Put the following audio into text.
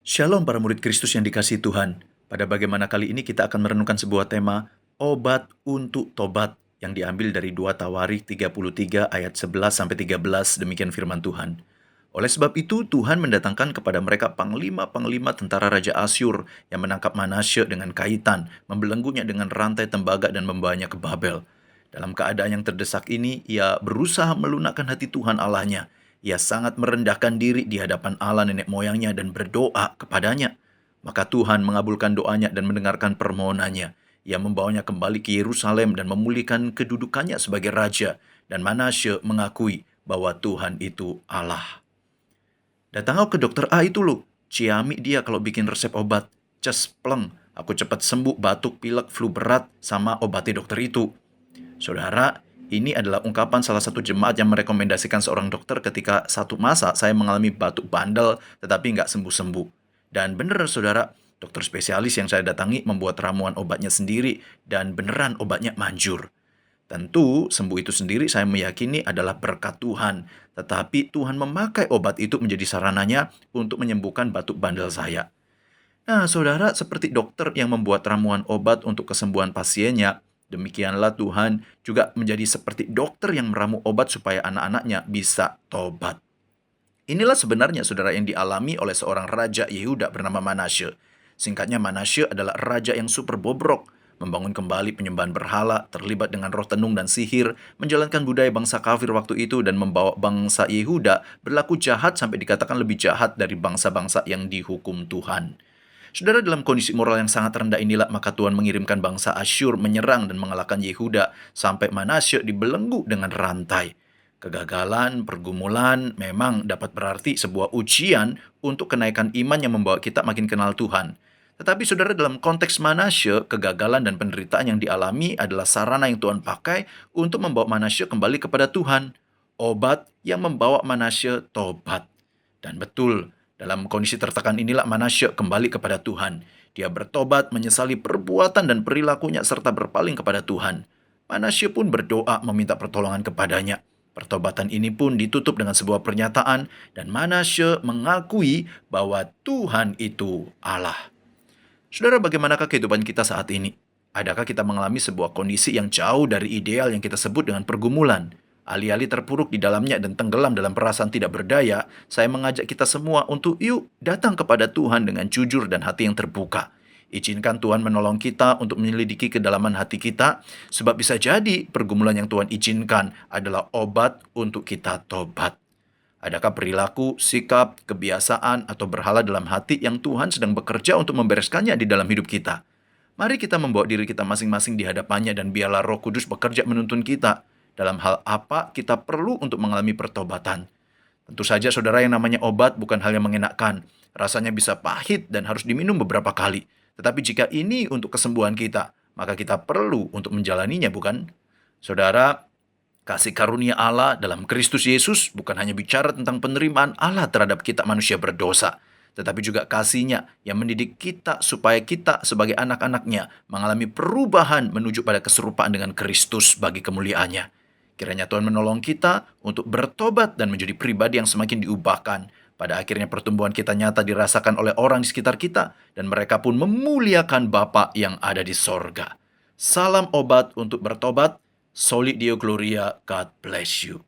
Shalom para murid Kristus yang dikasihi Tuhan. Pada bagaimana kali ini kita akan merenungkan sebuah tema obat untuk tobat yang diambil dari 2 Tawarikh 33 ayat 11 sampai 13, demikian firman Tuhan. Oleh sebab itu Tuhan mendatangkan kepada mereka panglima-panglima tentara Raja Asyur yang menangkap Manasye dengan kaitan, membelenggunya dengan rantai tembaga dan membawanya ke Babel. Dalam keadaan yang terdesak ini, ia berusaha melunakkan hati Tuhan Allahnya. Ia sangat merendahkan diri di hadapan Allah nenek moyangnya dan berdoa kepadanya. Maka Tuhan mengabulkan doanya dan mendengarkan permohonannya. Ia membawanya kembali ke Yerusalem dan memulihkan kedudukannya sebagai raja. Dan Manasye mengakui bahwa Tuhan itu Allah. Datang ke dokter A itu loh. Ciamik dia kalau bikin resep obat. Cespleng, aku cepat sembuh batuk, pilek, flu berat sama obatnya dokter itu. Saudara, ini adalah ungkapan salah satu jemaat yang merekomendasikan seorang dokter ketika satu masa saya mengalami batuk bandel tetapi nggak sembuh-sembuh. Dan bener saudara, dokter spesialis yang saya datangi membuat ramuan obatnya sendiri dan beneran obatnya manjur. Tentu, sembuh itu sendiri saya meyakini adalah berkat Tuhan. Tetapi Tuhan memakai obat itu menjadi sarananya untuk menyembuhkan batuk bandel saya. Nah, saudara, seperti dokter yang membuat ramuan obat untuk kesembuhan pasiennya, demikianlah Tuhan juga menjadi seperti dokter yang meramu obat supaya anak-anaknya bisa tobat. Inilah sebenarnya saudara yang dialami oleh seorang raja Yehuda bernama Manasye. Singkatnya Manasye adalah raja yang super bobrok, membangun kembali penyembahan berhala, terlibat dengan roh tenung dan sihir, menjalankan budaya bangsa kafir waktu itu dan membawa bangsa Yehuda berlaku jahat sampai dikatakan lebih jahat dari bangsa-bangsa yang dihukum Tuhan. Saudara, dalam kondisi moral yang sangat rendah inilah maka Tuhan mengirimkan bangsa Asyur menyerang dan mengalahkan Yehuda sampai Manasye dibelenggu dengan rantai. Kegagalan, pergumulan memang dapat berarti sebuah ujian untuk kenaikan iman yang membawa kita makin kenal Tuhan. Tetapi saudara, dalam konteks Manasye, kegagalan dan penderitaan yang dialami adalah sarana yang Tuhan pakai untuk membawa Manasye kembali kepada Tuhan. Obat yang membawa Manasye tobat. Dan betul, dalam kondisi tertekan inilah Manasye kembali kepada Tuhan. Dia bertobat, menyesali perbuatan dan perilakunya serta berpaling kepada Tuhan. Manasye pun berdoa meminta pertolongan kepadanya. Pertobatan ini pun ditutup dengan sebuah pernyataan dan Manasye mengakui bahwa Tuhan itu Allah. Saudara, bagaimanakah kehidupan kita saat ini? Adakah kita mengalami sebuah kondisi yang jauh dari ideal yang kita sebut dengan pergumulan? Alih-alih terpuruk di dalamnya dan tenggelam dalam perasaan tidak berdaya, saya mengajak kita semua untuk yuk datang kepada Tuhan dengan jujur dan hati yang terbuka. Izinkan Tuhan menolong kita untuk menyelidiki kedalaman hati kita, sebab bisa jadi pergumulan yang Tuhan izinkan adalah obat untuk kita tobat. Adakah perilaku, sikap, kebiasaan, atau berhala dalam hati yang Tuhan sedang bekerja untuk membereskannya di dalam hidup kita? Mari kita membawa diri kita masing-masing di hadapannya dan biarlah Roh Kudus bekerja menuntun kita dalam hal apa kita perlu untuk mengalami pertobatan. Tentu saja saudara, yang namanya obat bukan hal yang mengenakan. Rasanya bisa pahit dan harus diminum beberapa kali. Tetapi jika ini untuk kesembuhan kita, maka kita perlu untuk menjalaninya, bukan? Saudara, kasih karunia Allah dalam Kristus Yesus bukan hanya bicara tentang penerimaan Allah terhadap kita manusia berdosa, tetapi juga kasih-Nya yang mendidik kita supaya kita sebagai anak-anak-Nya mengalami perubahan menuju pada keserupaan dengan Kristus bagi kemuliaan-Nya. Kiranya Tuhan menolong kita untuk bertobat dan menjadi pribadi yang semakin diubahkan. Pada akhirnya pertumbuhan kita nyata dirasakan oleh orang di sekitar kita dan mereka pun memuliakan Bapa yang ada di sorga. Salam obat untuk bertobat. Soli Deo Gloria. God bless you.